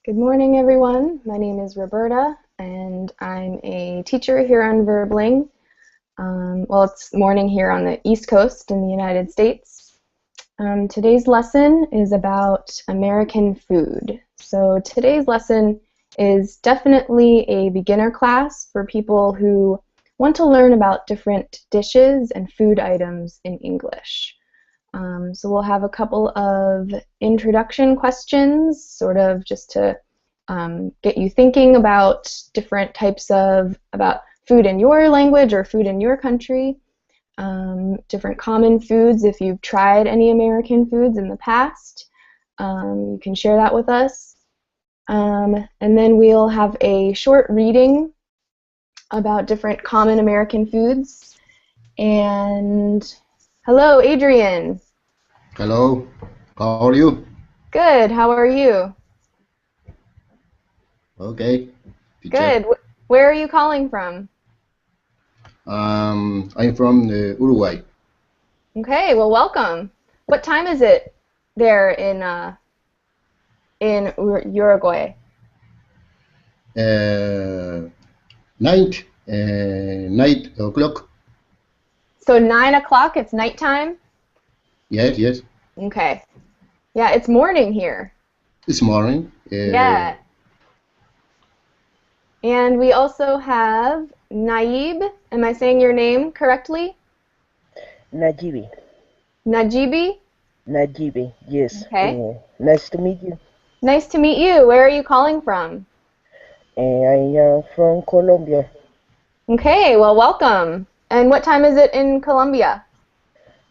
Good morning, everyone. My name is Roberta, and I'm a teacher here on Verbling. Well, it's morning here on the East Coast in the United States. Today's lesson is about American food. So today's lesson is definitely a beginner class for people who want to learn about different dishes and food items in English. So we'll have a couple of introduction questions, sort of just to get you thinking about different types of, about food in your language or food in your country, different common foods if you've tried any American foods in the past. You can share that with us. And then we'll have a short reading about different common American foods. And hello, Adrian. Hello, how are you? Good, how are you? Okay, teacher. Good. Where are you calling from? I'm from Uruguay. Okay, well, welcome. What time is it there in Uruguay? Night, 9 o'clock. So 9 o'clock, it's nighttime? Yes. Okay. Yeah, it's morning here. It's morning. Yeah. And we also have Naib. Am I saying your name correctly? Najibi. Najibi? Najibi, yes. Okay. Nice to meet you. Nice to meet you. Where are you calling from? I am from Colombia. Okay, well, welcome. And what time is it in Colombia?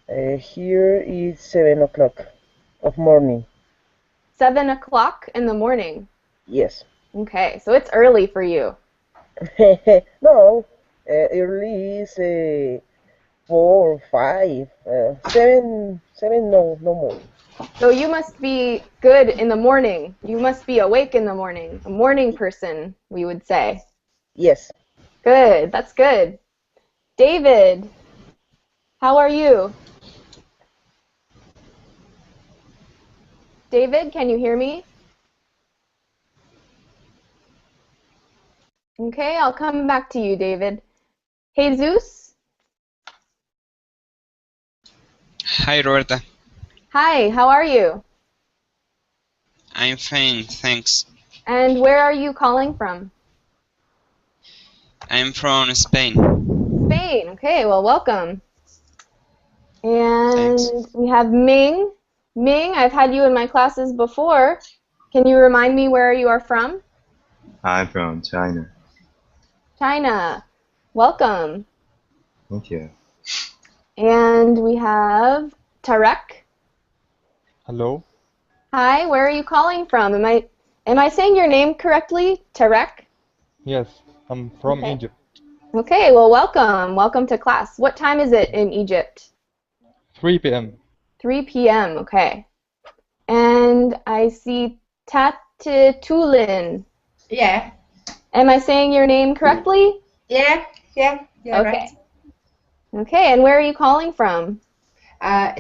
Here is 7 o'clock of morning. 7 o'clock in the morning. Yes. Okay, so it's early for you. No, early is 4 or 5. 7, no more. So you must be good in the morning. You must be awake in the morning. A morning person, we would say. Yes. Good, that's good. David, how are you? David, can you hear me? Okay, I'll come back to you, David. Jesus? Hi, Roberta. Hi, how are you? I'm fine, thanks. And where are you calling from? I'm from Spain. Spain. Okay, well, welcome. And Thanks. we have Ming. Ming, I've had you in my classes before. Can you remind me where you are from? I'm from China. China. Welcome. Thank you. And we have Tarek. Hello. Hi, where are you calling from? Am I saying your name correctly? Tarek? Yes, I'm from Okay. Egypt. Okay, well, welcome. Welcome to class. What time is it in Egypt? 3 p.m. 3 p.m. Okay. And I see Tatitulin. Yeah. Am I saying your name correctly? Yeah. Okay. Right. Okay, and where are you calling from?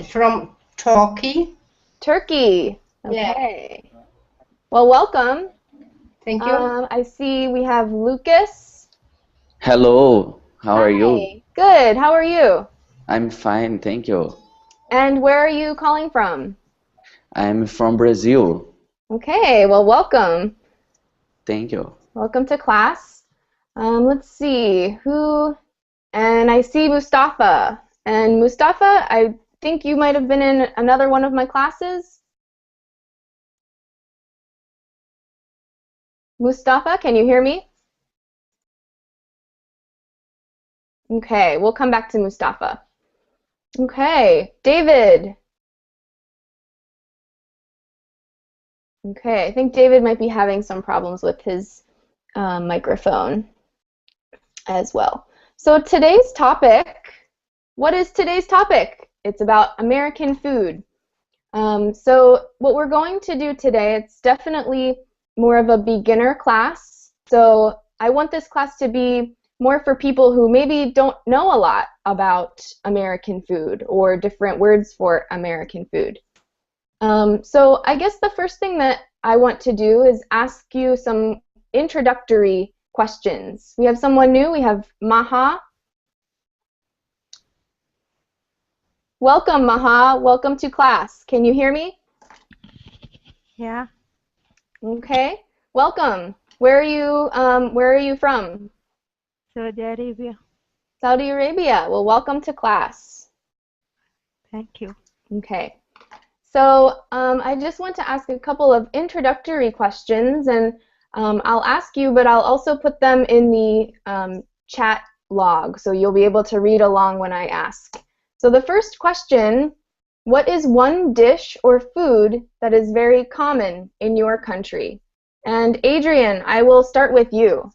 From Turkey. Turkey. Yeah. Okay. Well, welcome. Thank you. I see we have Lucas. Hello, how are you? Hi. Good. How are you? I'm fine, thank you. And where are you calling from? I'm from Brazil. Okay. Well, welcome. Thank you. Welcome to class. Let's see who. And I see Mustafa. And Mustafa, I think you might have been in another one of my classes. Mustafa, can you hear me? Okay, we'll come back to Mustafa. Okay, David. Okay, I think David might be having some problems with his microphone as well. So today's topic, what is today's topic? It's about American food. So what we're going to do today, it's definitely more of a beginner class. So I want this class to be more for people who maybe don't know a lot about American food or different words for American food. So I guess the first thing that I want to do is ask you some introductory questions. We have someone new. We have Maha. Welcome, Maha. Welcome to class. Can you hear me? Yeah, Okay. Welcome. Where are you from? Saudi Arabia. Saudi Arabia. Well, welcome to class. Thank you. Okay. So I just want to ask a couple of introductory questions, and I'll ask you, but I'll also put them in the chat log, so you'll be able to read along when I ask. So the first question, what is one dish or food that is very common in your country? And Adrian, I will start with you.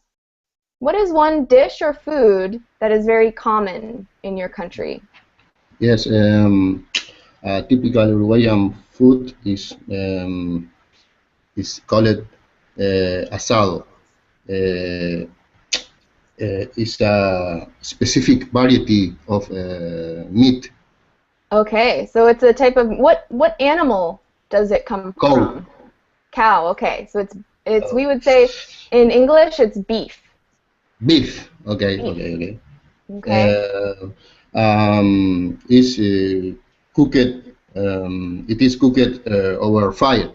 What is one dish or food that is very common in your country? Yes, typical Uruguayan food is called asado. It's a specific variety of meat. Okay, so it's a type of what animal does it come Cow. from? Cow. Okay, so it's we would say in English it's beef. Beef. Okay, Beef. okay. Okay. Is cooked. It is cooked over fire.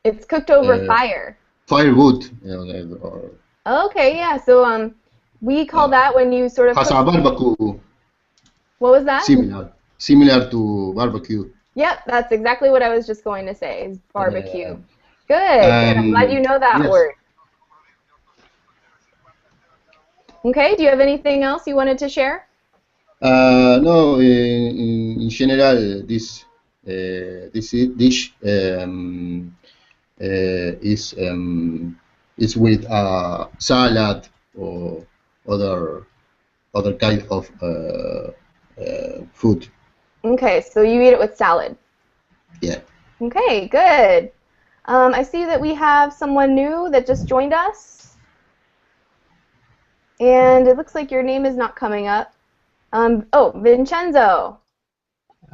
It's cooked over fire. Firewood. Okay, yeah. So we call that when you sort of Has a barbecue. What was that? Similar to barbecue. Yep, that's exactly what I was just going to say, is barbecue. Good, good. I'm glad you know that yes. word. Okay, do you have anything else you wanted to share? No, in general, this dish is with salad or other kind of food. Okay, so you eat it with salad. Yeah. Okay, good. I see that we have someone new that just joined us. And it looks like your name is not coming up. Oh, Vincenzo.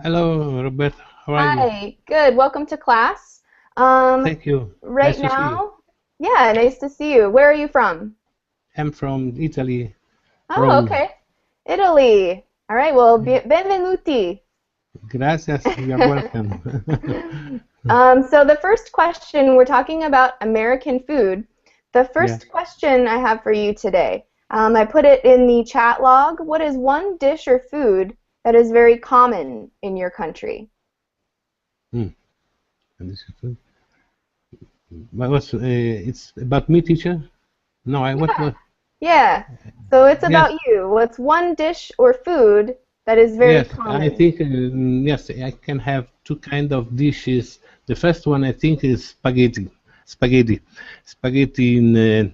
Hello, Roberto. How are you? Hi, good. Welcome to class. Thank you. Right Nice to see you. now, yeah, nice to see you. Where are you from? I'm from Italy, Oh, Rome. okay. Italy. All right, well, benvenuti. Gracias. You're welcome. So the first question, we're talking about American food. The first question I have for you today, I put it in the chat log. What is one dish or food that is very common in your country? It's about me, teacher? No, what? Yeah, so it's about you. What's one dish or food that is very common? I think, yes, I can have two kind of dishes. The first one, I think, is spaghetti. Spaghetti in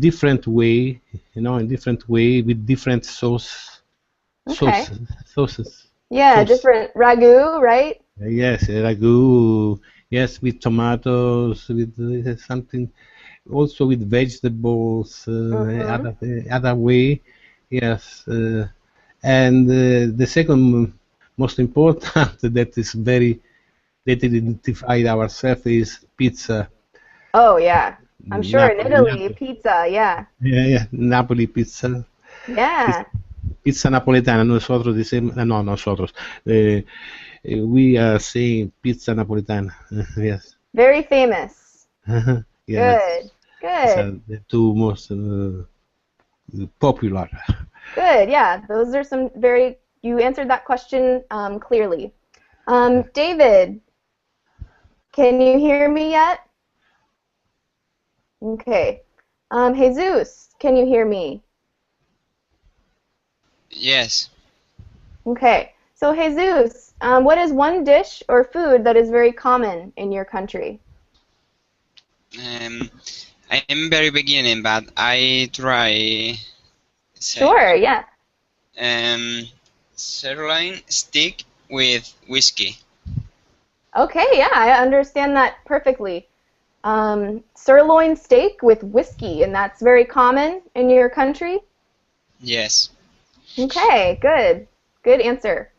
different way, in different way with different sauces. Yeah, different ragu, right? Yes, ragu. Yes, with tomatoes, with something, also with vegetables, other way. Yes, and the second most important that is very that identified ourselves is pizza. Oh yeah, I'm sure in Italy, pizza, yeah. Yeah, Napoli pizza. Yeah. Pizza napoletana. We are saying pizza napoletana. Yes. Very famous. Yes. Good. The two most popular. Good, yeah. Those are some you answered that question clearly. David, can you hear me yet? Okay. Jesus, can you hear me? Yes. Okay. So Jesus, what is one dish or food that is very common in your country? I am very beginning, but I try. Sure, yeah. Sirloin steak with whiskey. Okay, yeah, I understand that perfectly. Sirloin steak with whiskey, and that's very common in your country? Yes. Okay, good. Good answer.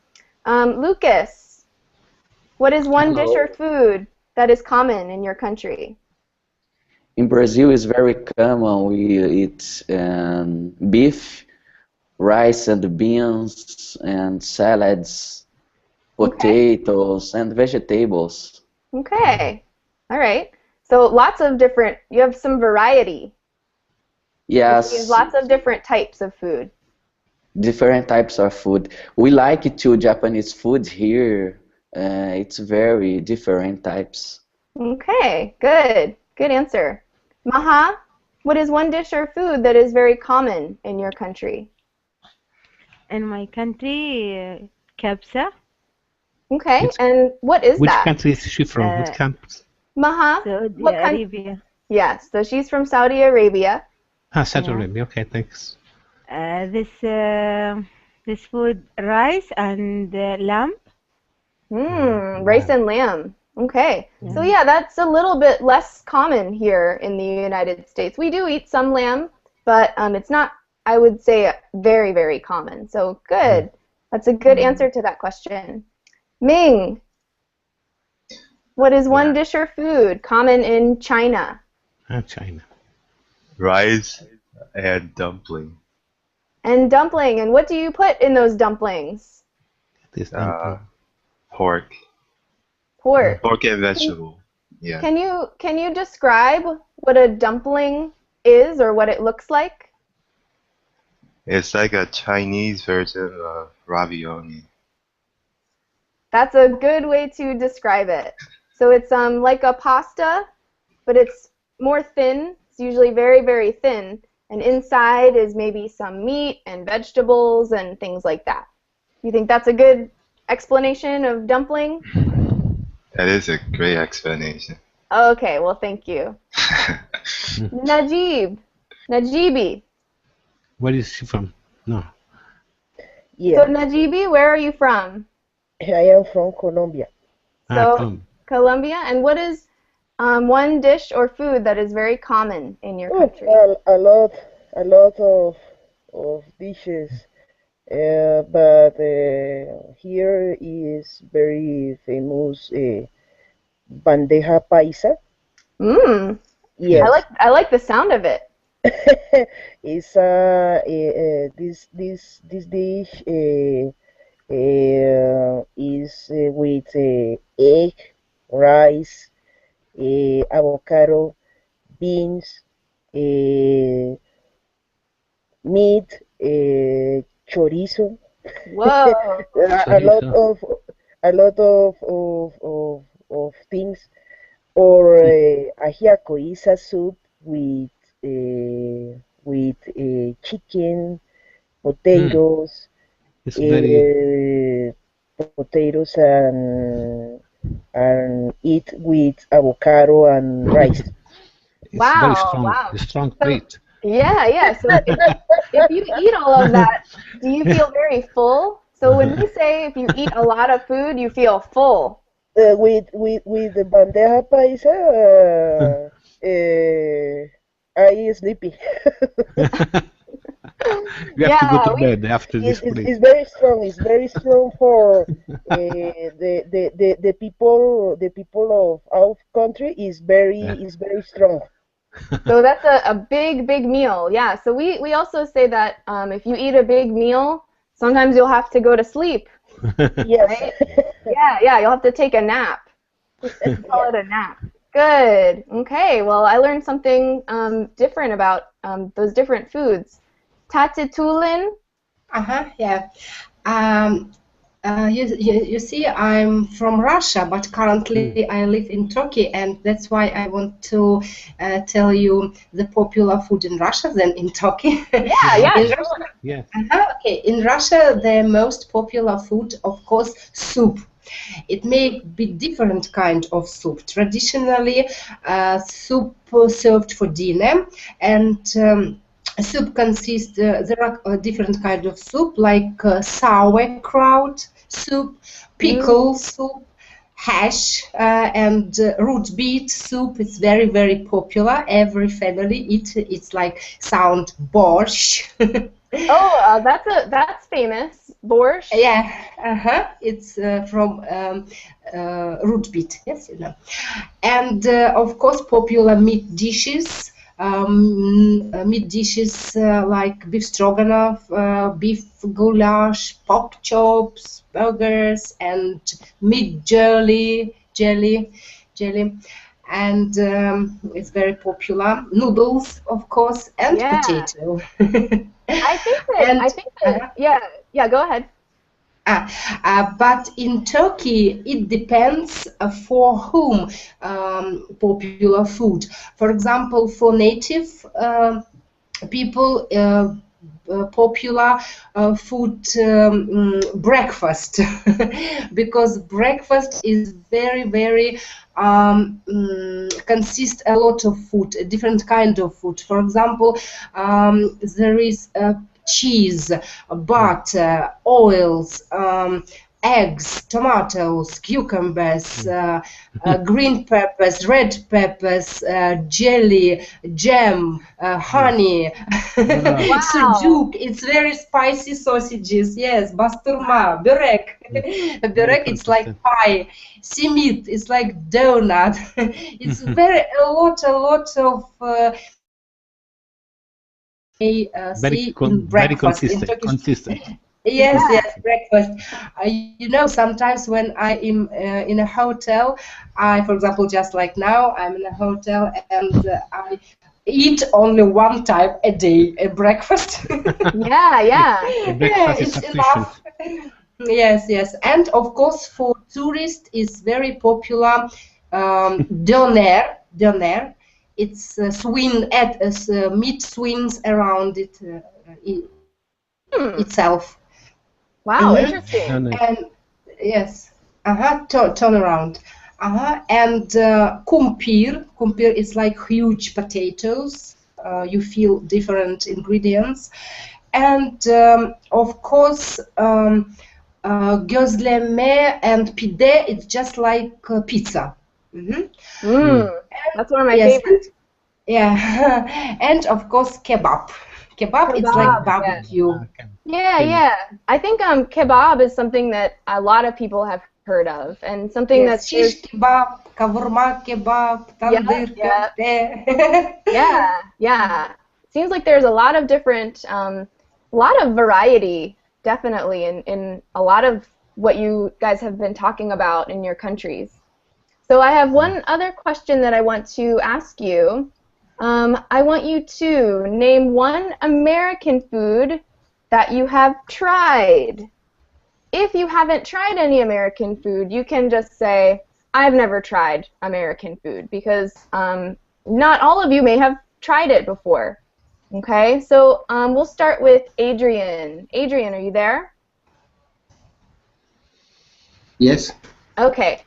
Lucas, what is one dish or food that is common in your country? In Brazil, it's very common. We eat beef, rice and beans, and salads, Okay. potatoes, and vegetables. Okay. All right. So lots of different, you have some variety, which means Yes, lots of different types of food. different types of food. We like to Japanese food here. It's very different types. Okay, good. Good answer. Maha, what is one dish or food that is very common in your country? In my country, kabsa. Okay, It's, and what is which that? country is she from? Which Uh, country? Maha, Saudi what country? Arabia. Yes, so she's from Saudi Arabia. Saudi Yeah. Arabia. Okay, thanks. This food, rice and lamb. Rice and lamb. Okay. So Yeah. yeah, that's a little bit less common here in the United States. We do eat some lamb, but it's not, I would say, very, very common. So good. That's a good answer to that question. Ming, what is one Yeah. dish or food common in China? China. Rice and dumpling. And dumpling. And what do you put in those dumplings? This dumpling. Pork. Pork. Pork and vegetable. Yeah. Can you describe what a dumpling is or what it looks like? It's like a Chinese version of ravioli. That's a good way to describe it. So it's like a pasta, but it's more thin. It's usually very, very thin. And inside is maybe some meat and vegetables and things like that. You think that's a good explanation of dumpling? That is a great explanation. Okay, well, thank you. Najibi. Where is she from? No. Yeah, So Najibi, where are you from? I am from Colombia. So Colombia. Colombia, and what is one dish or food that is very common in your country? A lot of dishes, but here is very famous bandeja paisa. Yes. I like the sound of it. It's this dish is with egg, rice, avocado, beans, meat, chorizo. Whoa. a lot of things. Or ajiaco is a soup with chicken, potatoes, It's very potatoes and eat with avocado and rice. it's very Wow, strong. wow. A strong plate. Yeah. So if you eat all of that, do you feel very full? So when we say if you eat a lot of food, you feel full. With the bandeja paisa, I sleepy. You have to go to bed after this plate. It's very strong. It's very strong for the people of our country is very strong. So that's a big meal. Yeah. So we also say that if you eat a big meal, sometimes you'll have to go to sleep. Yes. Right? Yeah. You'll have to take a nap. Call it a nap. Good. Okay. Well, I learned something different about those different foods. Tatetulin. Yeah. You see, I'm from Russia, but currently I live in Turkey, and that's why I want to tell you the popular food in Russia than in Turkey. Yeah. In Russia, okay. In Russia, the most popular food, of course, soup. It may be different kind of soup. Traditionally, soup served for dinner, and soup consists. There are different kinds of soup, like sauerkraut soup, pickle soup, hash, and root beet soup. It's very popular. Every family eats. It's like sound borscht. Oh, that's famous. Borscht? Yeah, it's from root beet, yes, you know. And of course, popular meat dishes. Meat dishes like beef stroganoff, beef goulash, pork chops, burgers, and meat jelly, and it's very popular. Noodles, of course, and Yeah. potato. I think And yeah, go ahead. But in Turkey, it depends for whom popular food. For example, for native people, popular food breakfast because breakfast is very consists a lot of food, a different kind of food. For example, there is cheese, butter, oils, eggs, tomatoes, cucumbers, green peppers, red peppers, jelly, jam, honey, sucuk. It's very spicy sausages. Yes, basturma, börek. Börek, it's like pie. Simit, it's like donut. It's a lot of Very in breakfast in consistent. Turkish. Consistent. Yes, breakfast. You know, sometimes when I am in a hotel, for example, just like now, I'm in a hotel and I eat only one time a day a breakfast. Yeah. Breakfast is It's sufficient. enough. Yes, and of course for tourists, it's very popular. Doner. It's meat swims around it itself. Wow, interesting. And yes, turn around. And kumpir is like huge potatoes. You feel different ingredients, and of course, gözleme and pide. It's just like pizza. That's one of my Yes, favorites. yeah, and of course kebab. Kebab, it's like barbecue. Yeah. I think kebab is something that a lot of people have heard of, and something Yes, that's shish kebab, kavurma kebab, tandır köfte. Yeah. Seems like there's a lot of different, lot of variety, definitely, in a lot of what you guys have been talking about in your countries. So I have one other question that I want to ask you. I want you to name one American food that you have tried. If you haven't tried any American food, you can just say, I've never tried American food, because not all of you may have tried it before. Okay, so we'll start with Adrian. Adrian, are you there? Yes. Okay,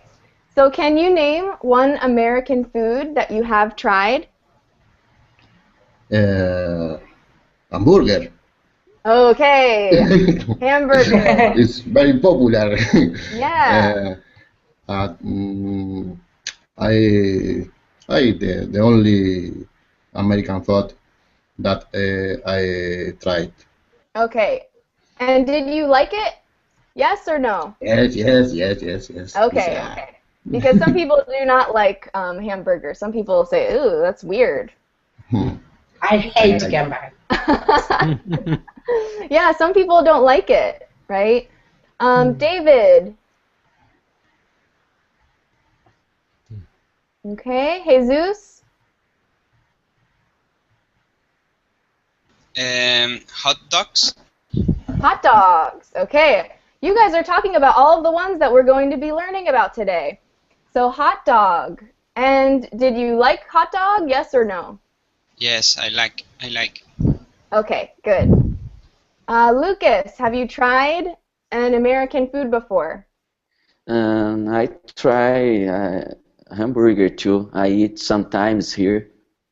so can you name one American food that you have tried? Hamburger. Okay, hamburger. It's very popular. Yeah. The only American food that I tried. Okay, and did you like it? Yes or no? Yes. Okay. Because some people do not like hamburger. Some people say, ooh, that's weird. I hate hamburger. Yeah, some people don't like it, right? David. Okay, Jesus. Hot dogs. Hot dogs. Okay. You guys are talking about all of the ones that we're going to be learning about today. So hot dog. And did you like hot dog? Yes or no? Yes, I like. Okay, good. Lucas, have you tried an American food before? I try hamburger too. I eat sometimes here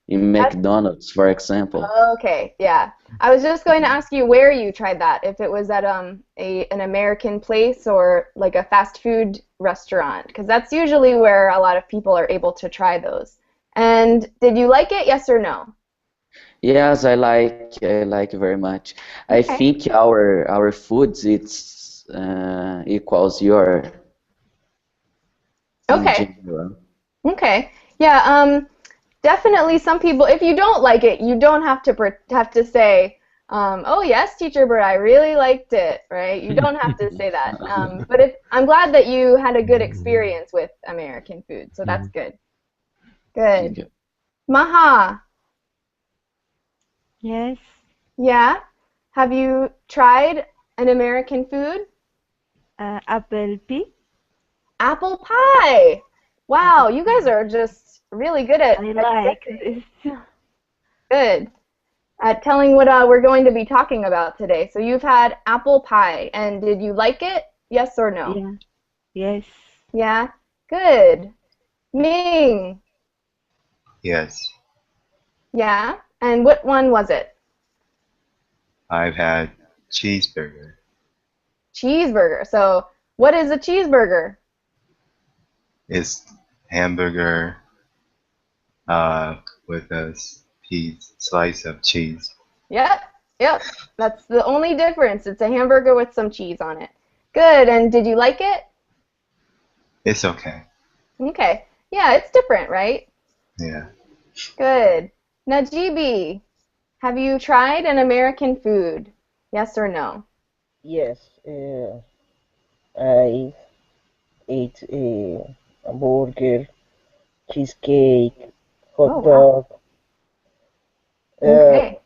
in McDonald's, for example. Okay, yeah. I was just going to ask you where you tried that, if it was at an American place or like a fast food restaurant, because that's usually where a lot of people are able to try those. And did you like it, yes or no? Yes, I like very much. I think our foods it's equals your in Okay. general. Okay. Yeah. Definitely some people, if you don't like it, you don't have to say, oh yes, teacher Bird, I really liked it, right? You don't have to say that. But I'm glad that you had a good experience with American food, so that's good. Thank Good. you. Maha, Yes. yeah? Have you tried an American food? Apple pie. Apple pie. Wow, you guys are just really good at I like guessing. this. Good. At telling what we're going to be talking about today. So you've had apple pie, and did you like it? Yes or no? Yeah. Yes. Yeah? Good. Ming, Yes, yeah? And what one was it? I've had cheeseburger. Cheeseburger. So what is a cheeseburger? It's hamburger with a slice of cheese. Yep, yep. That's the only difference. It's a hamburger with some cheese on it. Good. And did you like it? It's okay. Okay. Yeah, it's different, right? Yeah. Good. Najibi, have you tried an American food? Yes or no? Yes, I ate a burger, cheesecake, Oh, hot wow. dog. Uh, Okay.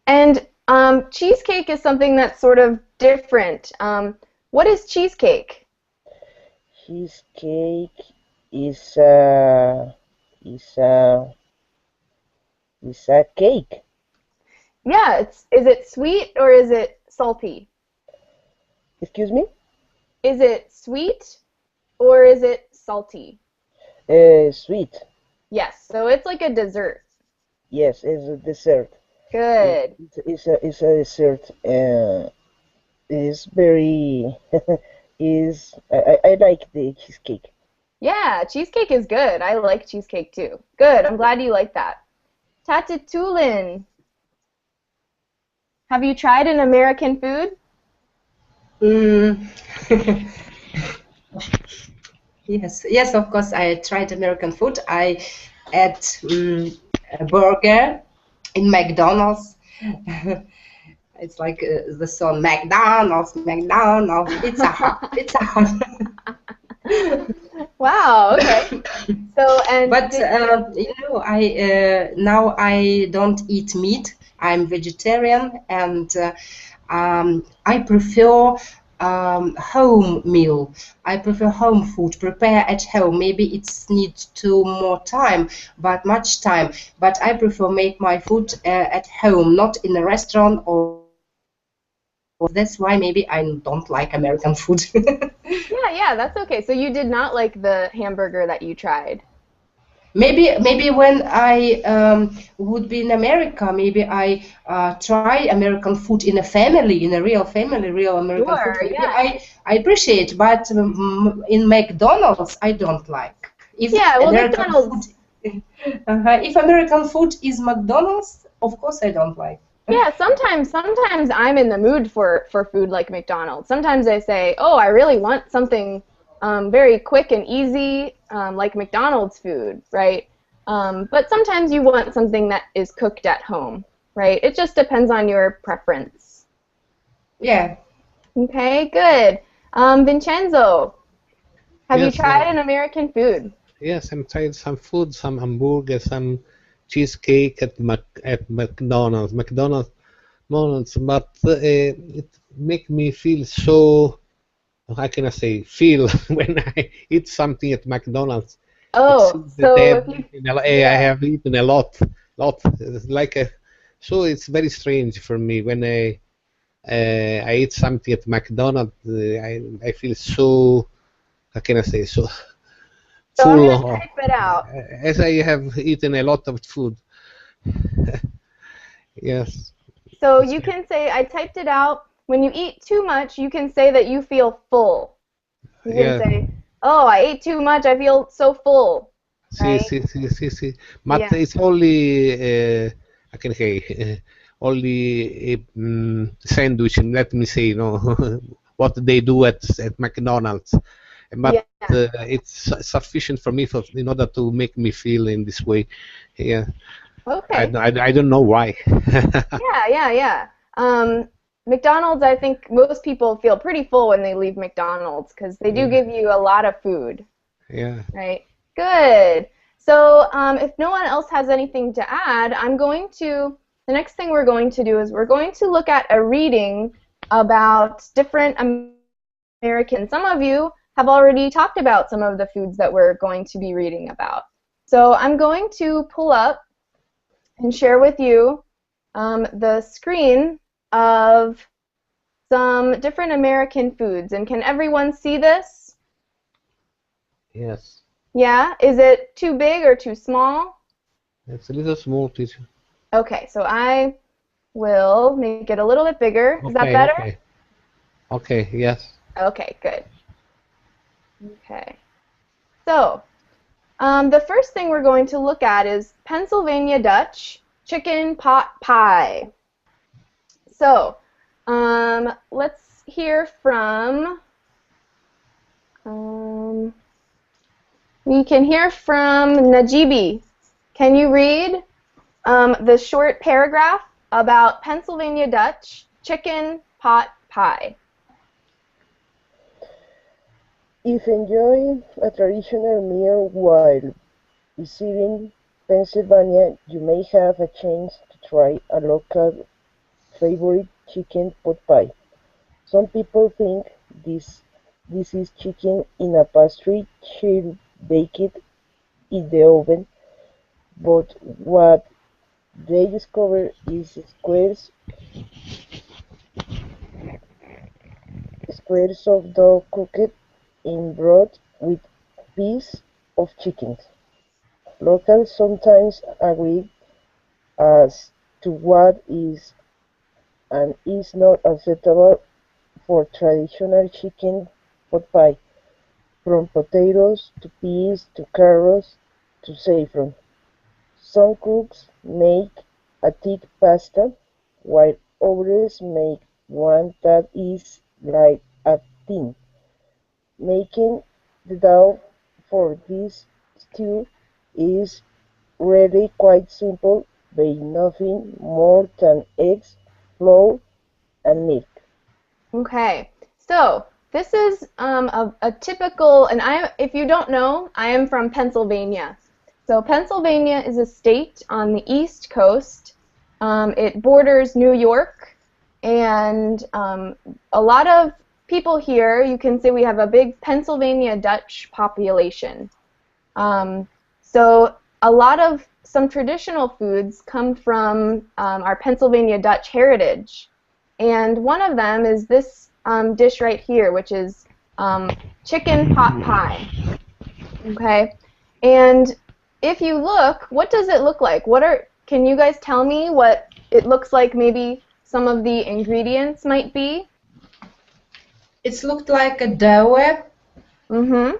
And cheesecake is something that's sort of different. What is cheesecake? Cheesecake is a is a is a cake. Yeah, is it sweet or is it salty? Excuse me? Is it sweet or is it salty? Sweet. Yes, so it's like a dessert. Yes, it's a dessert. Good. It's a dessert. It's very is I like the cheesecake. Yeah, cheesecake is good. I like cheesecake too. Good. I'm glad you like that. Tatatulin, have you tried an American food? Mm. Yes, of course. I tried American food. I ate a burger in McDonald's. It's like the song McDonald's, McDonald's. It's a hot, it's a hot. Wow. Okay. So and But I now I don't eat meat. I'm vegetarian, and I prefer home meal. I prefer home food, prepare at home. Maybe it's needs to more time, but much time. But I prefer make my food at home, not in a restaurant or. That's why maybe I don't like American food. yeah, that's okay. So you did not like the hamburger that you tried. Maybe when I would be in America, maybe I try American food in a family, in a real family, real American food. Sure, Maybe yeah. I appreciate, but in McDonald's I don't like. If Yeah, well, American McDonald's. food, if American food is McDonald's, of course I don't like. Yeah, sometimes I'm in the mood for food like McDonald's. Sometimes I say, oh, I really want something very quick and easy, like McDonald's food, right? But sometimes you want something that is cooked at home, right? It just depends on your preference. Yeah. Okay, good. Vincenzo, have you Yes, tried an American food? yes, I'm trying some food, some hamburger, some cheesecake at McDonald's. But it make me feel so. How can I say? Feel when I eat something at McDonald's. It Oh, seems that so if you, I yeah. have eaten a lot. It's like a. So it's very strange for me when I eat something at McDonald's. I feel so. How can I say? So So I'm full gonna of, type it out. as I have eaten a lot of food. Yes. So That's you right. can say, I typed it out. When you eat too much, you can say that you feel full. You can Yeah. say, oh, I ate too much, I feel so full, See, right? see, see, see, see. But Yeah. it's only, I can say, only sandwich, and let me say, you know, what they do at McDonald's. But Yeah. it's sufficient for me in order to make me feel in this way. Yeah, Okay. I don't know why. Yeah. McDonald's, I think most people feel pretty full when they leave McDonald's because they do Yeah, give you a lot of food, yeah. right? Good. So if no one else has anything to add, the next thing we're going to do is we're going to look at a reading about different Americans. Some of you have already talked about some of the foods that we're going to be reading about. So I'm going to pull up and share with you the screen of some different American foods. And can everyone see this? Yes. Yeah? Is it too big or too small? It's a little small, teacher. Okay, so I will make it a little bit bigger. Is that Okay, better? okay. Okay, yes. Okay, good. Okay. So, the first thing we're going to look at is Pennsylvania Dutch chicken pot pie. So, let's hear from, we can hear from Najibi. Can you read the short paragraph about Pennsylvania Dutch chicken pot pie? If enjoying a traditional meal while visiting Pennsylvania, you may have a chance to try a local favorite chicken pot pie. Some people think this is chicken in a pastry chilled baked in the oven, but what they discover is squares of dough cooked in broth with pieces of chicken. Locals sometimes agree as to what is and is not acceptable for traditional chicken pot pie, from potatoes to peas to carrots to saffron. Some cooks make a thick pasta, while others make one that is like a thin. Making the dough for this stew is really quite simple, being nothing more than eggs, flour, and milk. Okay, so this is a typical, and if you don't know, I am from Pennsylvania. So Pennsylvania is a state on the East Coast. It borders New York, and a lot of people here, you can see we have a big Pennsylvania Dutch population. So a lot of some traditional foods come from our Pennsylvania Dutch heritage. And one of them is this dish right here, which is chicken pot pie. Okay, and if you look, what does it look like? Can you guys tell me what it looks like? Maybe some of the ingredients might be. It's looked like a dough. Mm-hmm.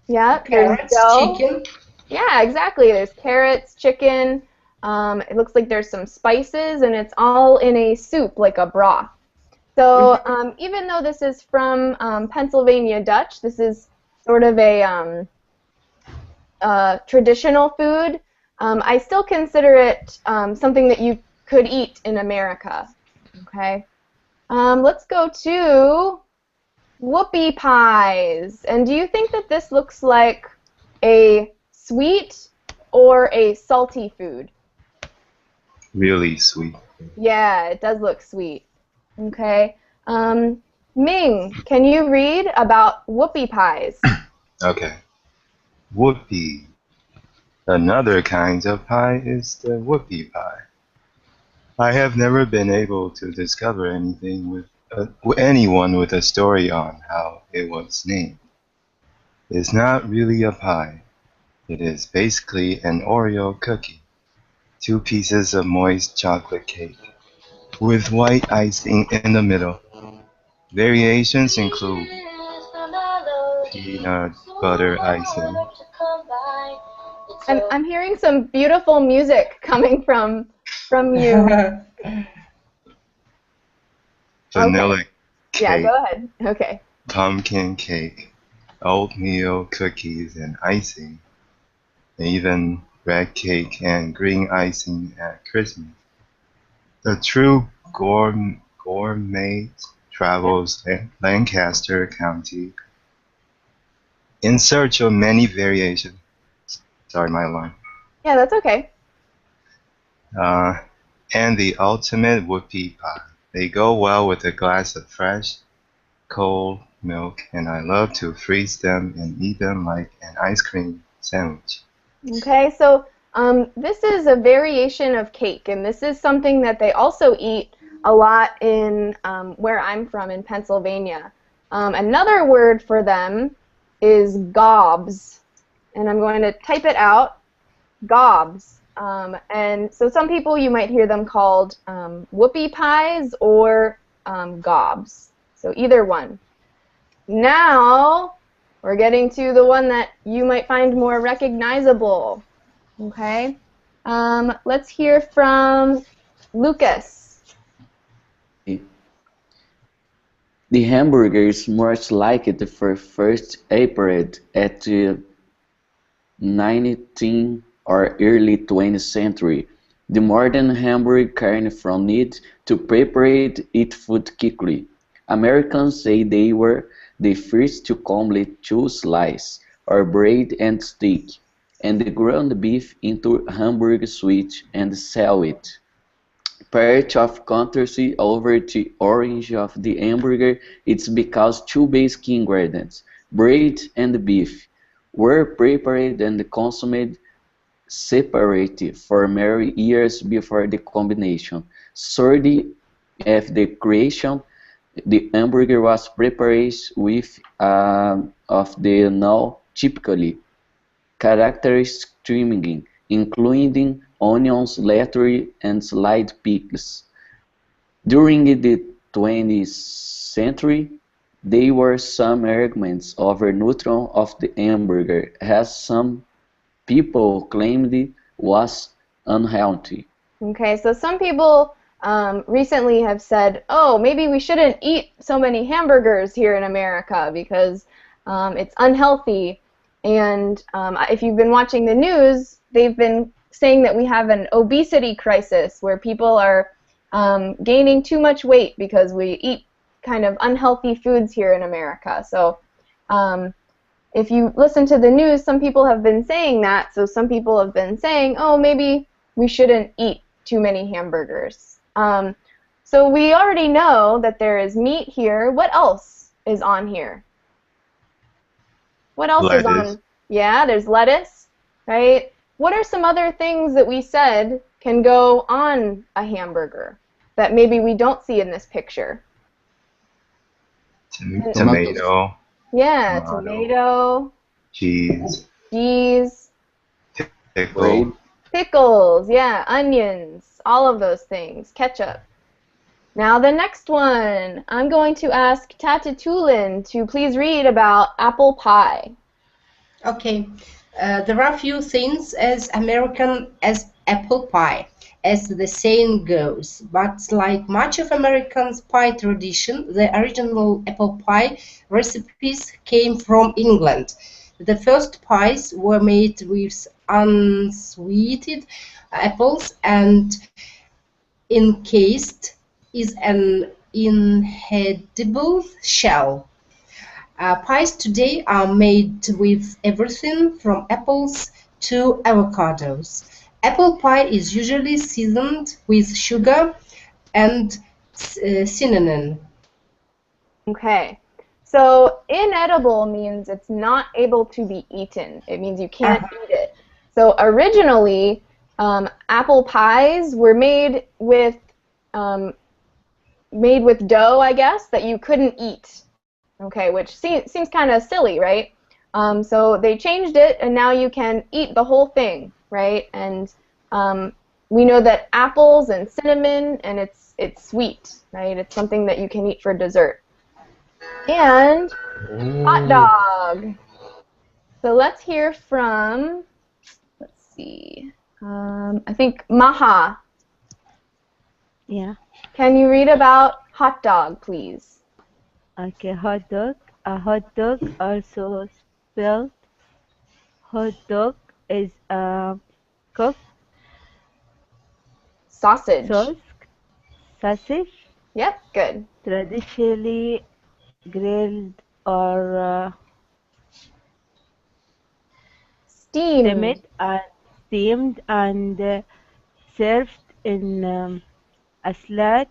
Yeah, there's Carrots, dough. chicken. Yeah, exactly. There's carrots, chicken. It looks like there's some spices, and it's all in a soup, like a broth. So even though this is from Pennsylvania Dutch, this is sort of a traditional food. I still consider it something that you could eat in America. Okay. Let's go to Whoopie Pies. And do you think that this looks like a sweet or a salty food? Really sweet. Yeah, it does look sweet. Okay. Ming, can you read about Whoopie Pies? Okay. Whoopie. Another kind of pie is the whoopie pie. I have never been able to discover anything with anyone with a story on how it was named. It's not really a pie. It is basically an Oreo cookie, 2 pieces of moist chocolate cake, with white icing in the middle. Variations include peanut butter icing. I'm hearing some beautiful music coming from from you. Vanilla cake, Yeah, go ahead. Okay. pumpkin cake, oatmeal cookies and icing, and even red cake and green icing at Christmas. The true gourmet travels Lancaster County in search of many variations. Sorry, my alarm. Yeah, that's okay. And the ultimate whoopie pie. They go well with a glass of fresh, cold milk, and I love to freeze them and eat them like an ice cream sandwich. Okay, so this is a variation of cake, and this is something that they also eat a lot in where I'm from in Pennsylvania. Another word for them is gobs, and I'm going to type it out, gobs. And so some people, you might hear them called whoopie pies or gobs, so either one. Now we're getting to the one that you might find more recognizable. Okay, let's hear from Lucas. The hamburger is much like it first appeared at the 19th or early 20th century. The modern hamburger came from need to prepare it food quickly. Americans say they were the first to complete two slices, or bread and steak, and ground beef into hamburger sweet and sell it. Part of controversy over the origin of the hamburger is because two basic ingredients, bread and beef, were prepared and consumed separately for many years before the combination. Shortly after the creation, the hamburger was prepared with of the now typically characteristic trimming, including onions, lettuce, and sliced pickles. During the 20th century, there were some arguments over nutrition of the hamburger, as some people claimed it was unhealthy. Okay, so some people recently have said, oh, maybe we shouldn't eat so many hamburgers here in America because it's unhealthy. And if you've been watching the news, they've been saying that we have an obesity crisis where people are gaining too much weight because we eat kind of unhealthy foods here in America. So if you listen to the news, some people have been saying that. So some people have been saying, oh, maybe we shouldn't eat too many hamburgers. So we already know that there is meat here. What else is on here? What else is on? Yeah, there's lettuce, right? What are some other things that we said can go on a hamburger that maybe we don't see in this picture? Tomato. Yeah, tomato. Cheese. Pickle. Pickles, yeah, onions, all of those things. Ketchup. Now the next one, I'm going to ask Tatatulin to please read about apple pie. Okay, there are few things as American as apple pie, as the saying goes, but like much of American pie tradition, the original apple pie recipes came from England. The first pies were made with unsweetened apples and encased is an inedible shell. Pies today are made with everything from apples to avocados. Apple pie is usually seasoned with sugar and cinnamon. Okay, so inedible means it's not able to be eaten. It means you can't eat it. So originally, apple pies were made with dough, I guess, that you couldn't eat. Okay, which seems kind of silly, right? So they changed it, and now you can eat the whole thing, right? And we know that apples and cinnamon, and it's sweet, right? It's something that you can eat for dessert. And hot dog. So let's hear from, let's see, I think Maha. Yeah. Can you read about hot dog, please? Okay, hot dog. A hot dog, also spelled hot dog, is a cooked Sausage. sauce sausage, Yep, good. traditionally grilled or Steamed. steamed and served in a slit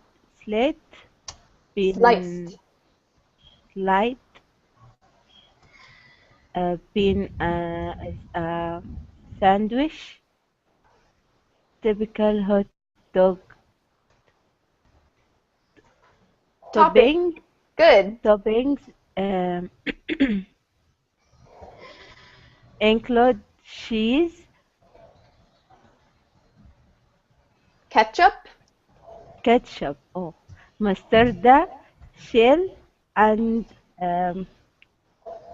been Sliced. slight been as a sandwich. Typical hot dog Topping. topping Good. toppings include cheese, Ketchup. ketchup, mustard, shell, and um,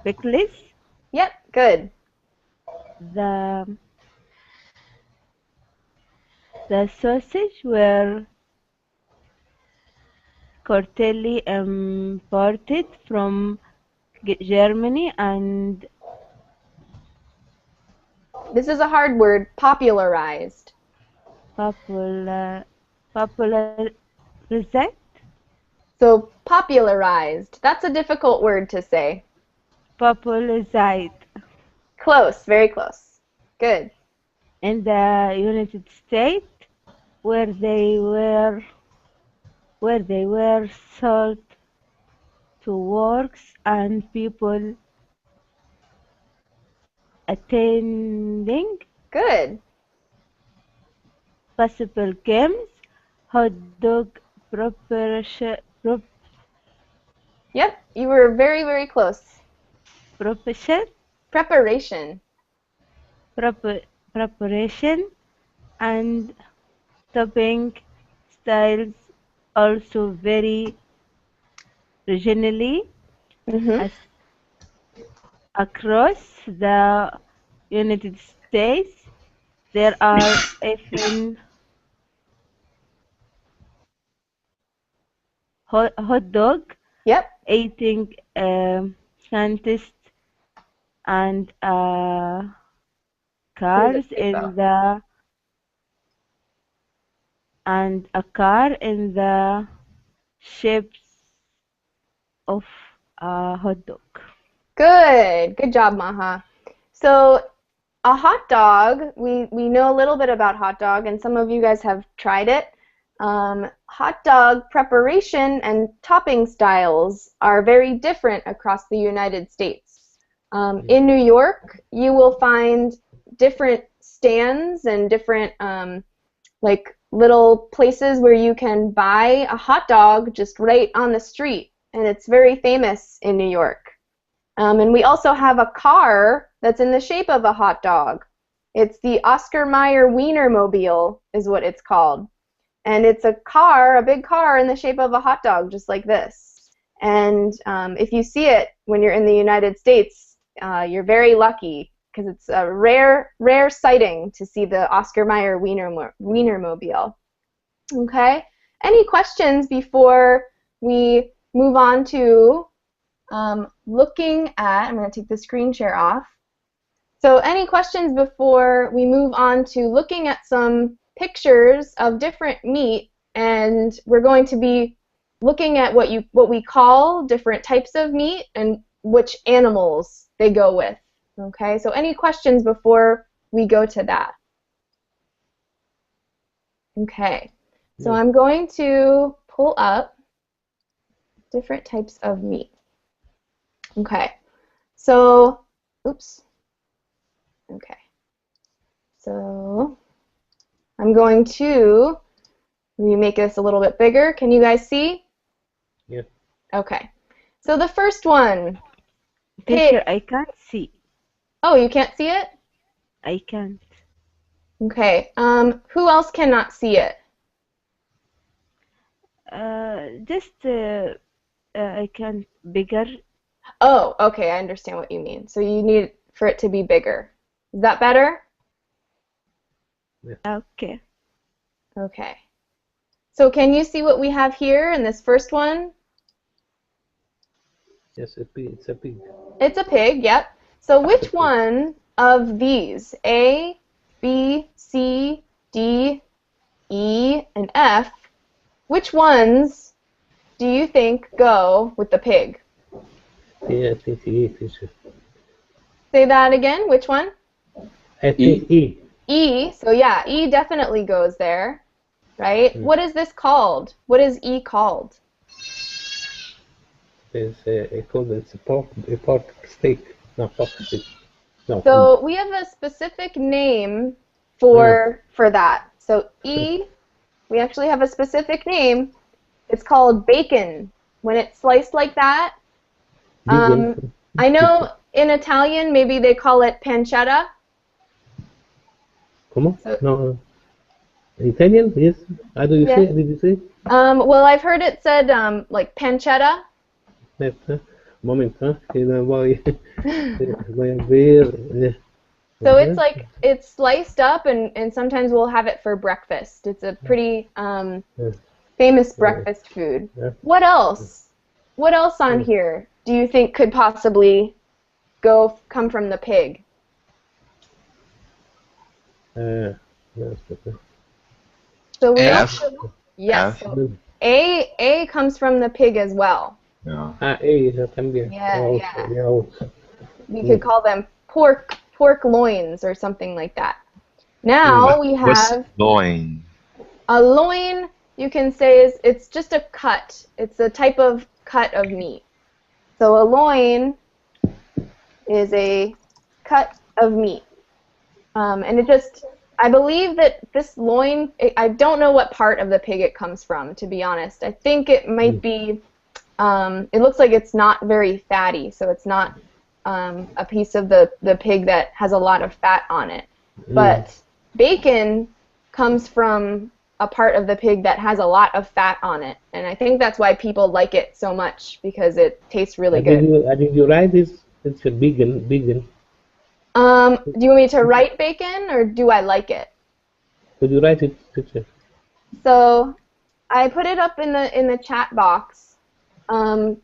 pickles. Yep, good. The the sausage were currently imported from Germany and This is a hard word. Popularized. popular, popularized, So popularized. That's a difficult word to say. popularized Close, very close. Good. in the United States, where they were sold to works and people attending Good. possible games, hot dog preparation, Yep, you were very, very close. preparation, Preparation. preparation, and topping styles also vary regionally Mm-hmm. as across the United States. There are even hot dog Yep. eating contests and Here's a cars paper. in the and a car in the shapes of a hot dog. Good. Good job, Maha. So a hot dog, we know a little bit about hot dog, and some of you guys have tried it. Hot dog preparation and topping styles are very different across the United States. In New York, you will find different stands and different like little places where you can buy a hot dog just right on the street, and it's very famous in New York. And we also have a car that's in the shape of a hot dog. It's the Oscar Mayer Wienermobile is what it's called. And it's a car, a big car in the shape of a hot dog, just like this. And if you see it when you're in the United States, you're very lucky because it's a rare sighting to see the Oscar Mayer Wienermobile. Okay? Any questions before we move on to looking at, I'm going to take the screen share off. So any questions before we move on to looking at some pictures of different meat, and we're going to be looking at what we call different types of meat and which animals they go with. Okay, so any questions before we go to that? Okay, so I'm going to pull up different types of meat. Okay, so, oops. Okay, so I'm going to make this a little bit bigger. Can you guys see? Yeah. Okay, so the first one. Teacher, I can't see. Oh, you can't see it? I can't. Okay, who else cannot see it? I can't bigger. Oh, okay, I understand what you mean. So you need for it to be bigger. Is that better? Okay. Okay. So can you see what we have here in this first one? Yes, a pig. It's a pig. It's a pig, yep. So which one of these, A, B, C, D, E, and F, which ones do you think go with the pig? Yeah, I think E, teacher. Say that again, which one? I think E. E, so yeah, E definitely goes there, right? What is this called? What is E called? It's a pork steak. No, pork steak. No. So we have a specific name for that. So E, we actually have a specific name. It's called bacon. When it's sliced like that, I know in Italian maybe they call it pancetta. ¿Cómo? No. Italian? Yes. How do you say? Did you say? Well, I've heard it said like pancetta. Momento, voy a ver. So it's like, it's sliced up, and sometimes we'll have it for breakfast. It's a pretty famous breakfast food. What else? What else on here do you think could possibly come from the pig? Yes. So we F. also, yes. So A comes from the pig as well. También. Yeah. We could call them pork loins or something like that. Now we have loin. a loin. You can say it's just a cut. It's a type of cut of meat. So a loin is a cut of meat, and it just. I believe that this loin, I don't know what part of the pig it comes from, to be honest. I think it might be, it looks like it's not very fatty, so it's not a piece of the pig that has a lot of fat on it. But bacon comes from a part of the pig that has a lot of fat on it, and I think that's why people like it so much, because it tastes really good. Did you write this? It's a vegan. Do you want me to write bacon, or do I like it? Could you write it, teacher? So, I put it up in the chat box. Bacon.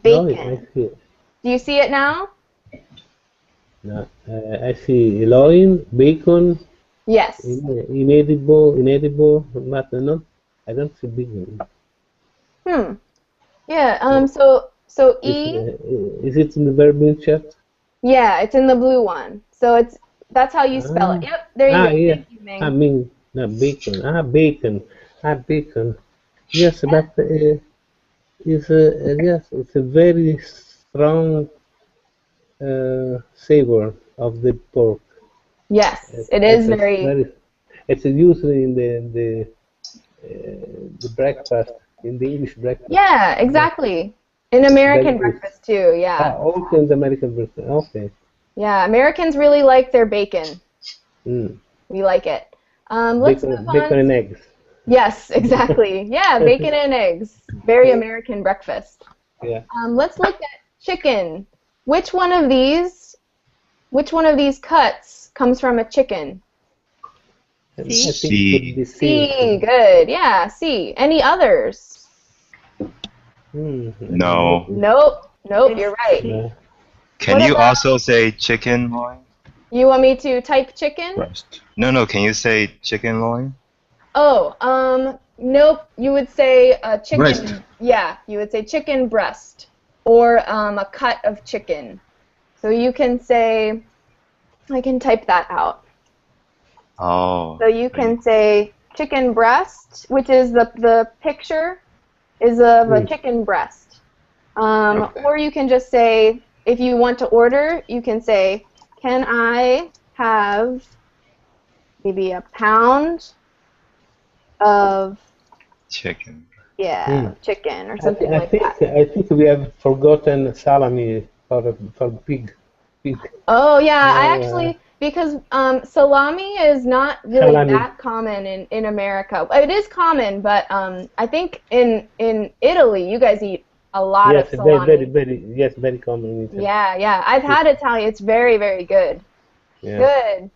No, I see it. Do you see it now? No, I see loin, bacon. Yes. Inedible, but no, I don't see bacon. Yeah. So E. Is it in the Verbling chat? Yeah, it's in the blue one. So that's how you spell it. Yep, there you go. Yeah. Thank you, Ming. Ming, no, bacon. Bacon. Yes, but it's a very strong savor of the pork. Yes, it is very. It's usually in the breakfast, in the English breakfast. Yeah, exactly. In American breakfast too, yeah. Also in the American breakfast, okay. Yeah, Americans really like their bacon. We like it. Let's move on. Bacon and eggs. Yes, exactly. Yeah, bacon and eggs. Very American breakfast. Yeah. Let's look at chicken. Which one of these cuts comes from a chicken? C. C. Good. Yeah, C. Any others? No. Nope, you're right. No. Can you also say chicken loin? You want me to type chicken? No, can you say chicken loin? Oh, nope, you would say chicken. Breast. Yeah, you would say chicken breast, or a cut of chicken. So you can say, I can type that out. Oh. So you can say chicken breast, which is the picture is of a chicken breast. Or you can just say, if you want to order, you can say, can I have maybe a pound of chicken? Yeah, chicken or something like that. I think we have forgotten salami for pig. Oh yeah, I actually, because salami is not really that common in America. It is common, but I think in Italy you guys eat a lot of salami. Very common in Italy. Yeah. I've had Italian. It's very, very good. Yeah. Good.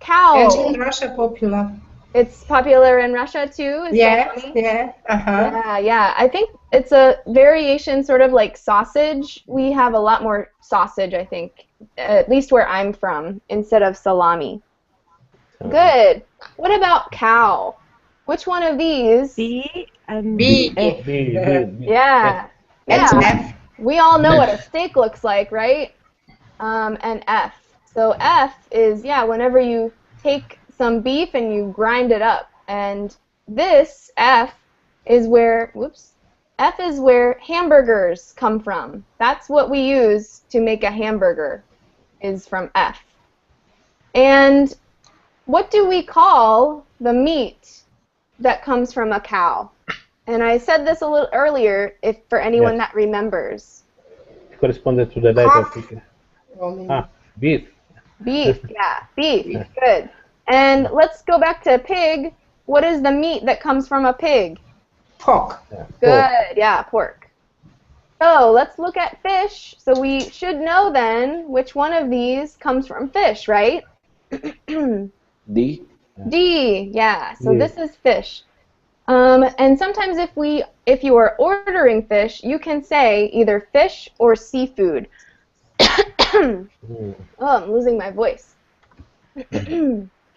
Cow. And in Russia popular. It's popular in Russia too, is Yes, salami? yeah, uh-huh. Yeah. I think it's a variation, sort of like sausage. We have a lot more sausage, I think, at least where I'm from, instead of salami. Good. What about cow? Which one of these? B and B. F. Yeah. And Yeah. F. We all know what a steak looks like, right? And F. So F is, yeah, whenever you take some beef and you grind it up. And this F is where, whoops, F is where hamburgers come from. That's what we use to make a hamburger, is from F. And what do we call the meat that comes from a cow? And I said this a little earlier, if for anyone that remembers. Corresponded to the letter. Beef. Beef, yeah, beef. Good. And let's go back to pig. What is the meat that comes from a pig? Pork. Good, yeah, pork. So let's look at fish. So we should know then which one of these comes from fish, right? D. D, yeah. So this is fish. And sometimes if you are ordering fish, you can say either fish or seafood. Oh, I'm losing my voice.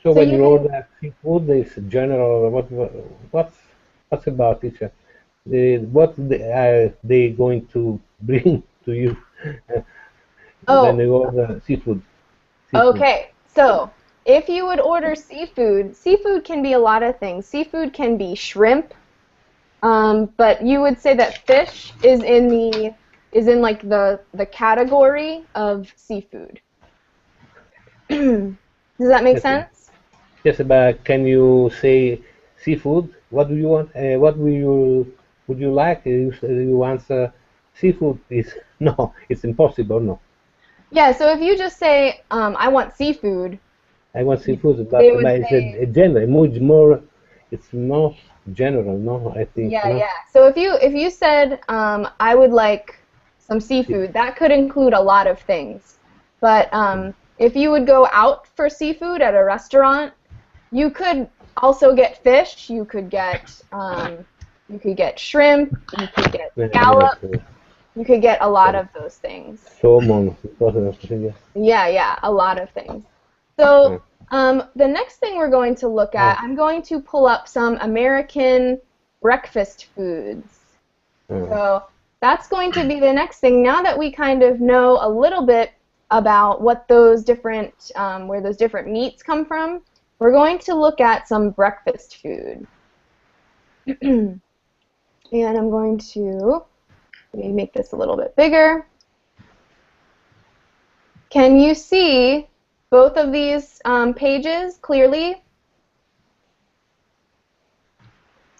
So when you order seafood, it's general. What's about it? What are they going to bring to you when you order seafood? Okay, so if you would order seafood, seafood can be a lot of things. Seafood can be shrimp, but you would say that fish is in like the category of seafood. Does that make sense? Yes, but can you say seafood? What do you want? What would you like? You answer seafood is no. It's impossible. No. Yeah. So if you just say I want seafood. I want seafood, but it's a general, much more. It's more general. No, I think. Yeah, no? yeah. So if you said I would like some seafood, that could include a lot of things. But if you would go out for seafood at a restaurant, you could also get fish. You could get shrimp. You could get scallop. You could get a lot of those things. Salmon. Yeah, a lot of things. So the next thing we're going to look at, I'm going to pull up some American breakfast foods. So that's going to be the next thing. Now that we kind of know a little bit about what those different, where those different meats come from, we're going to look at some breakfast food. And I'm going to maybe make this a little bit bigger. Can you see both of these pages clearly?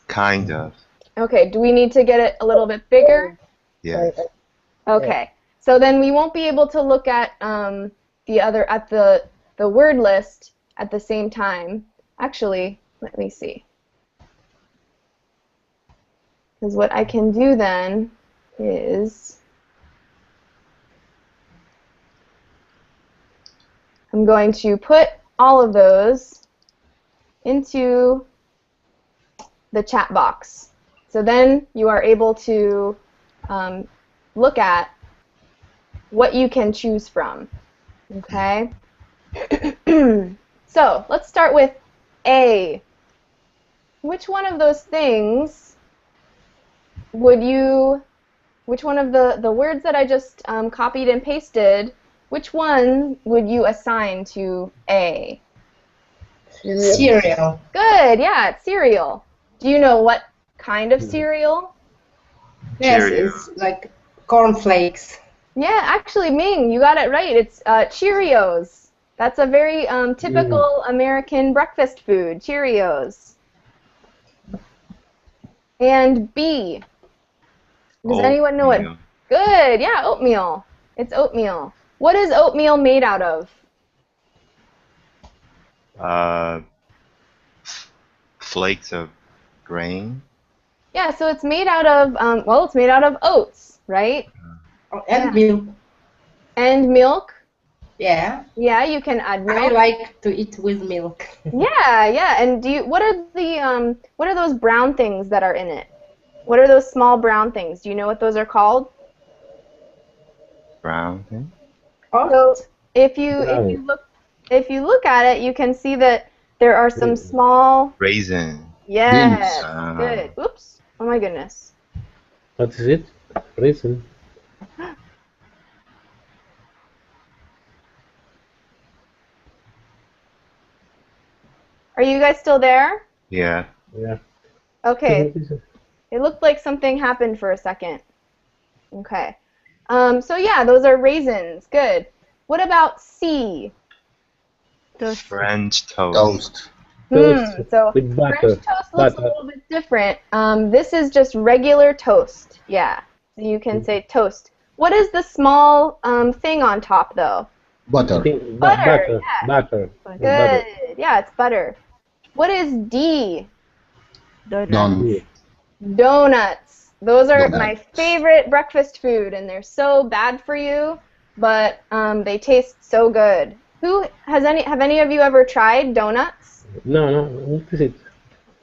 Kind of. Okay, do we need to get it a little bit bigger? Yes. Okay, so then we won't be able to look at the word list at the same time. Actually, let me see. Because what I can do then is I'm going to put all of those into the chat box. So then you are able to look at what you can choose from. Okay? So let's start with A. Which one of those things which one of the words that I just copied and pasted, which one would you assign to A? Cereal. Good, yeah, it's cereal. Do you know what kind of cereal? Yes, it's like cornflakes. Yeah, actually, Ming, you got it right. It's Cheerios. That's a very typical American breakfast food, Cheerios. And B. Does anyone know what? Good, yeah, oatmeal. It's oatmeal. What is oatmeal made out of? Flakes of grain. Yeah, so it's made out of, well, it's made out of oats, right? And milk. And milk. Yeah. Yeah, you can add I milk. like to eat with milk. Yeah, yeah. And what are those brown things that are in it? What are those small brown things? Do you know what those are called? Brown thing? So What? if you Brown. look at it, you can see that there are some small. Raisin. Yes, Beans. good. Oops. Oh my goodness. What is it? Raisin. Are you guys still there? Yeah. Yeah. Okay. It looked like something happened for a second. Okay. So yeah, those are raisins. Good. What about C? French toast. Toast. Toast So with French butter. toast looks a Butter. little bit different. This is just regular toast. Yeah. So you can say toast. What is the small thing on top though? Butter. Butter. Yeah. Butter. Good. Yeah, it's butter. What is D? Donuts. Donuts. Those are my Donuts. favorite breakfast food, and they're so bad for you, but they taste so good. Have any of you ever tried donuts? No. What is it?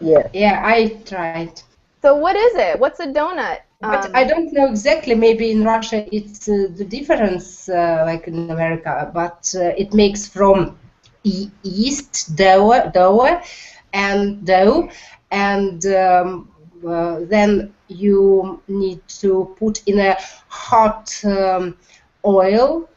Yeah. Yeah, I tried. So what is it? What's a donut? But I don't know exactly. Maybe in Russia it's the difference, like in America. But it makes from yeast dough, and then you need to put in a hot oil.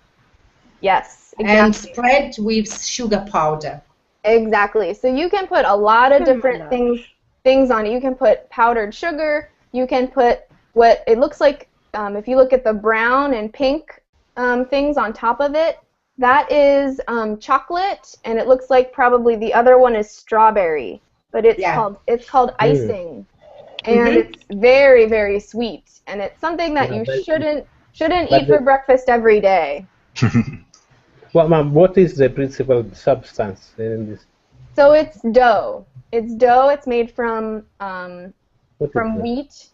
Yes, exactly. And spread with sugar powder. Exactly. So you can put a lot of different things on it. You can put powdered sugar. You can put what it looks like. If you look at the brown and pink things on top of it, that is chocolate, and it looks like probably the other one is strawberry. But it's called icing, and it's very, very sweet, and it's something that you shouldn't eat for breakfast every day. Well, ma'am, what is the principal substance in this? So it's dough. It's dough. It's made from wheat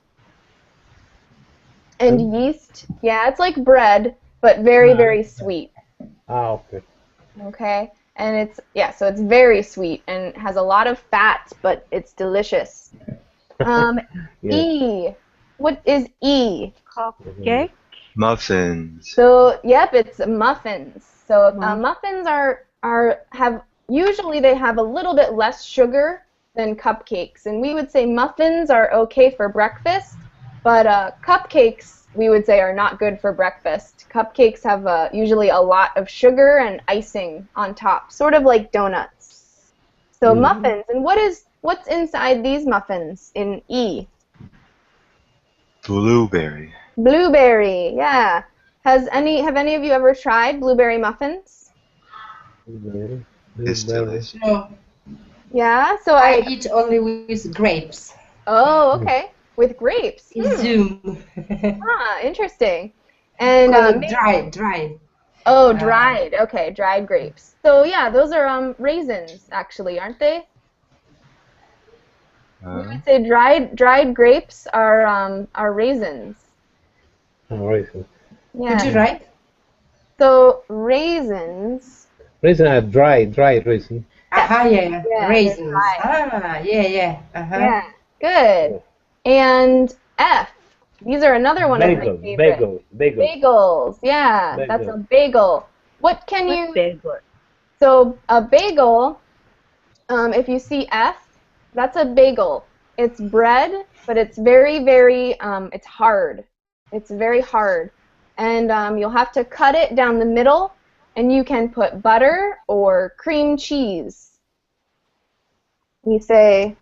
and yeast. Yeah, it's like bread, but very, very sweet. Okay. Okay, and so it's very sweet and has a lot of fat, but it's delicious. E. What is E? Cupcake. Muffins. So yep, it's muffins. So muffins usually they have a little bit less sugar than cupcakes, and we would say muffins are okay for breakfast, but cupcakes we would say are not good for breakfast. Cupcakes have usually a lot of sugar and icing on top, sort of like donuts. So muffins, and what's inside these muffins in E? Blueberry. Blueberry, yeah. Have any of you ever tried blueberry muffins? It's delicious. No. Yeah, so I eat only with grapes. Oh, okay. With grapes. Zoom. Interesting. And dried. Oh, dried. Okay, dried grapes. So yeah, those are raisins actually, aren't they? We would say dried grapes are raisins. Raisins. Yeah. Could you write? So raisins. Raisins are dry raisin. Yeah. Raisins. Right. Yeah. Yeah. Good. And F. These are another one of my favorites. Bagels. Yeah, that's a bagel. What can you? Bagel. So a bagel. If you see F, that's a bagel. It's bread, but it's very, very. It's hard. It's very hard, and you'll have to cut it down the middle, and you can put butter or cream cheese. You say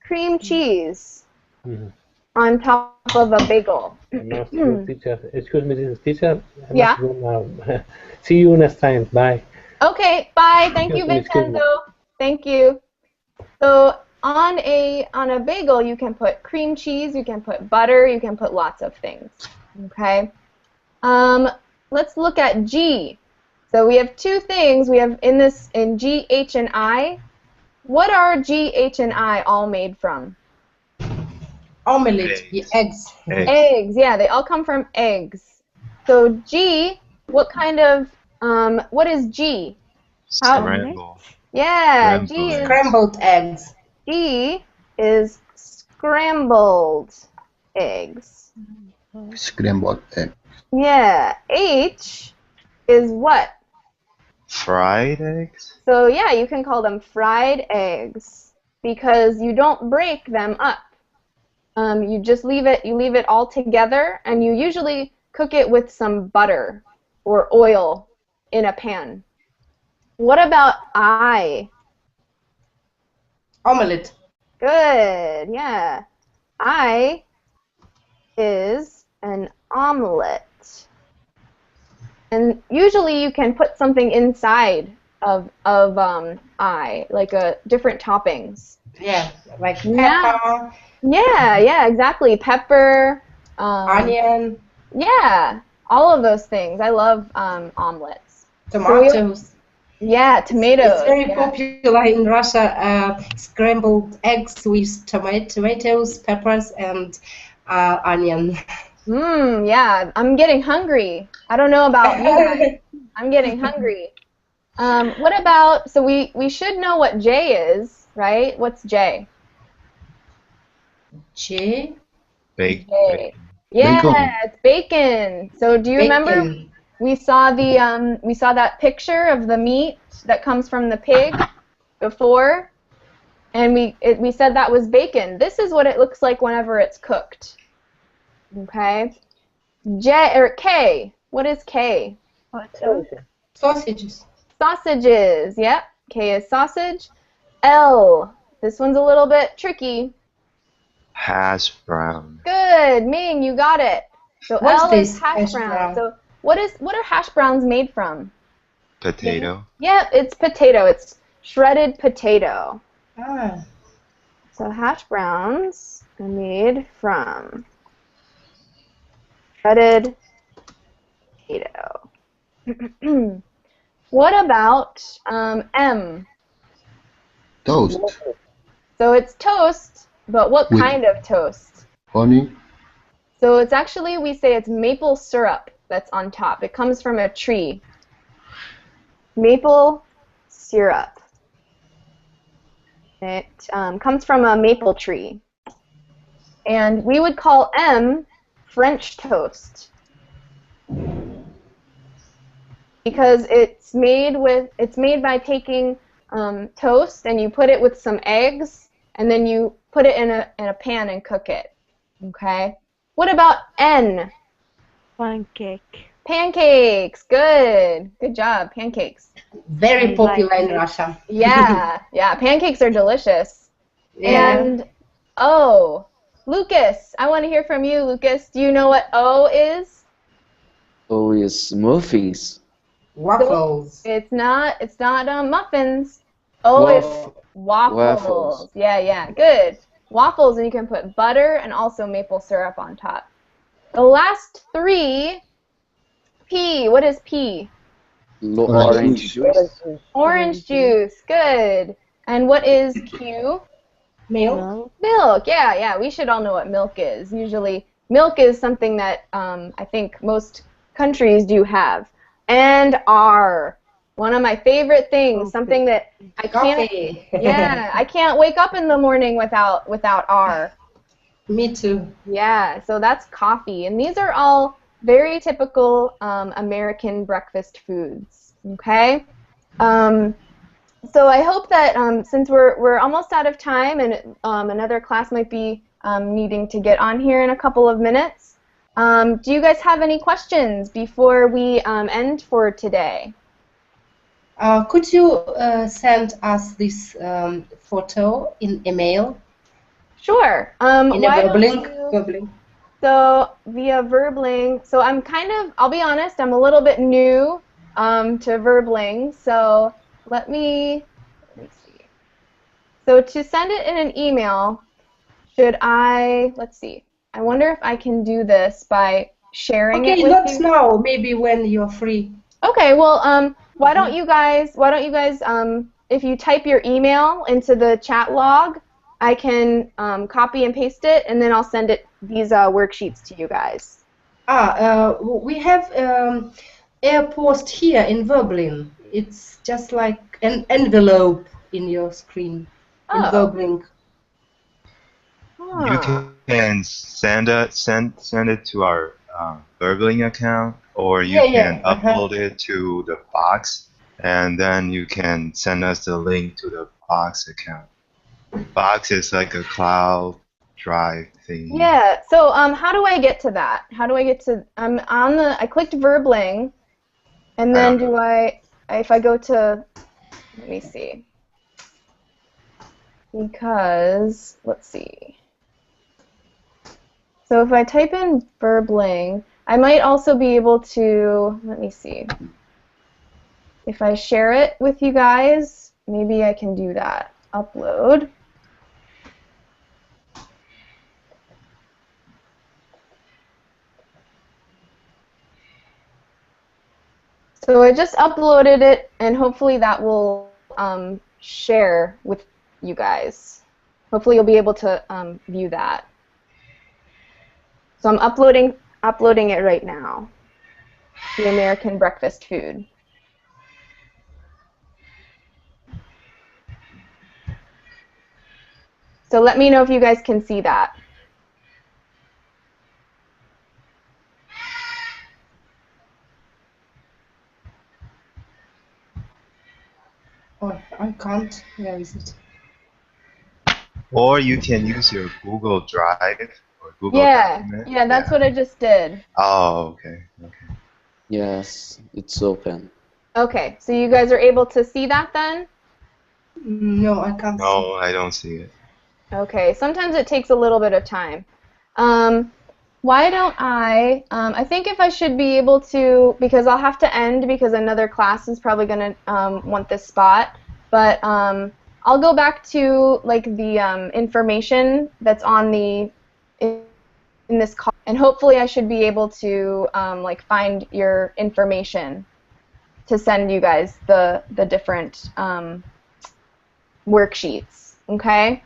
cream cheese on top of a bagel. Teacher, excuse me, this is teacher. I Yeah. must go now. See you next time. Bye. Okay, bye. Thank you, Vincenzo. Thank you. So on a bagel, you can put cream cheese, you can put butter, you can put lots of things. Okay. Let's look at G. So we have two things. We have in G, H, and I. What are G, H, and I all made from? Omelette. Eggs. Eggs. Yeah, they all come from eggs. So G, what kind of What is G? Scramble. Yeah, Scrambled G is eggs. Scrambled eggs. G is scrambled eggs. Scrambled egg. Yeah, H is what? Fried eggs? So yeah, you can call them fried eggs because you don't break them up. You just leave it all together, and you usually cook it with some butter or oil in a pan. What about I? Omelette. Good, yeah. I is an omelet. And usually you can put something inside of I, like different toppings. Yeah, like pepper, Yeah, exactly. Pepper, onion, yeah, all of those things. I love omelets. tomatoes. Yeah, tomatoes. It's very yeah. popular in Russia. Scrambled eggs with tomatoes, peppers, and onion. Yeah, I'm getting hungry. I don't know about you guys. I'm getting hungry. What about, so we should know what J is, right? What's J? J. Bacon. J. Yeah, it's bacon. So do you remember Bacon. we saw that picture of the meat that comes from the pig before, and we said that was bacon. This is what it looks like whenever it's cooked. Okay. K. What is K? Sausages. Sausages. Yep. K is sausage. L. This one's a little bit tricky. Hash brown. Good, Ming, you got it. So What's L this is hash hash brown. brown? So what are hash browns made from? Potato. Yep, it's potato. It's shredded potato. Ah. So hash browns are made from shredded potato. What about M? Toast. So it's toast, but what With- kind of toast? Honey. So it's actually, we say it's maple syrup that's on top. It comes from a tree. Maple syrup. It comes from a maple tree. And we would call M French toast. Because it's made by taking toast and you put it with some eggs and then you put it in a pan and cook it. Okay? What about N? Pancake. Pancakes. Good. Good job. Pancakes. Very I popular like in it. Russia. Yeah. Yeah. Pancakes are delicious. Yeah. And O. Lucas. I want to hear from you, Lucas. Do you know what O is? Oh, yes, muffins. Waffles. It's not muffins. O is waffles. Waffles. Yeah. Good. Waffles, and you can put butter and also maple syrup on top. The last three, P. What is P? Orange juice. Orange juice. Good. And what is Q? Milk. Milk. Yeah. We should all know what milk is. Usually, milk is something that I think most countries do have. And R. One of my favorite things. Something that I can't. Coffee. Yeah, I can't wake up in the morning without R. Me too. Yeah, so that's coffee. And these are all very typical American breakfast foods. Okay? So I hope that since we're almost out of time and another class might be needing to get on here in a couple of minutes, do you guys have any questions before we end for today? Could you send us this photo in email? Sure. In a Why don't Verbling? you- Verbling. So via Verbling, so I'll be honest, I'm a little bit new to Verbling, so let me see. So to send it in an email, let's see, I wonder if I can do this by sharing it Okay, with not you. now. Maybe when you're free. Okay, well, why don't you guys, if you type your email into the chat log, I can copy and paste it, and then I'll send these worksheets to you guys. We have AirPost here in Verbling. It's just like an envelope in your screen in Oh. Verbling. You can send it to our Verbling account, or you can upload it to the box, and then you can send us the link to the box account. Box is like a cloud drive thing. Yeah. So how do I get to that? How do I get to? I'm on the. I clicked Verbling, and then do I? If I go to, let me see. Because let's see. So if I type in Verbling, I might also be able to. Let me see. If I share it with you guys, maybe I can do that. Upload. So I just uploaded it, and hopefully that will share with you guys. Hopefully you'll be able to view that. So I'm uploading it right now. The American breakfast food. So let me know if you guys can see that. Oh, I can't. Where is it? Or you can use your Google Drive or Google document. Yeah, that's what I just did. Oh, okay. Yes, it's open. Okay, so you guys are able to see that then? No, I can't see. No, I don't see it. Okay, sometimes it takes a little bit of time. Why don't I think if I should be able to, because I'll have to end because another class is probably going to want this spot, but I'll go back to like the information that's on the in this call, and hopefully I should be able to like find your information to send you guys the different worksheets. Okay.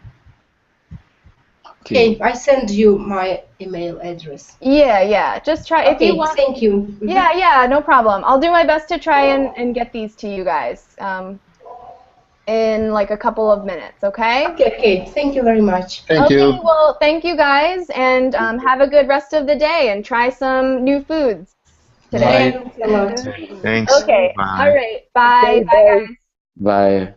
Okay, I send you my email address. Yeah. Just try if you want. Thank you. Yeah, no problem. I'll do my best to try and get these to you guys in like a couple of minutes, okay? Okay. Thank you very much. Thank you. Okay, well, thank you guys, and have a good rest of the day, and try some new foods today. Thanks a lot. Thanks. Okay, Bye. all right, bye. Okay, Bye, guys. Bye.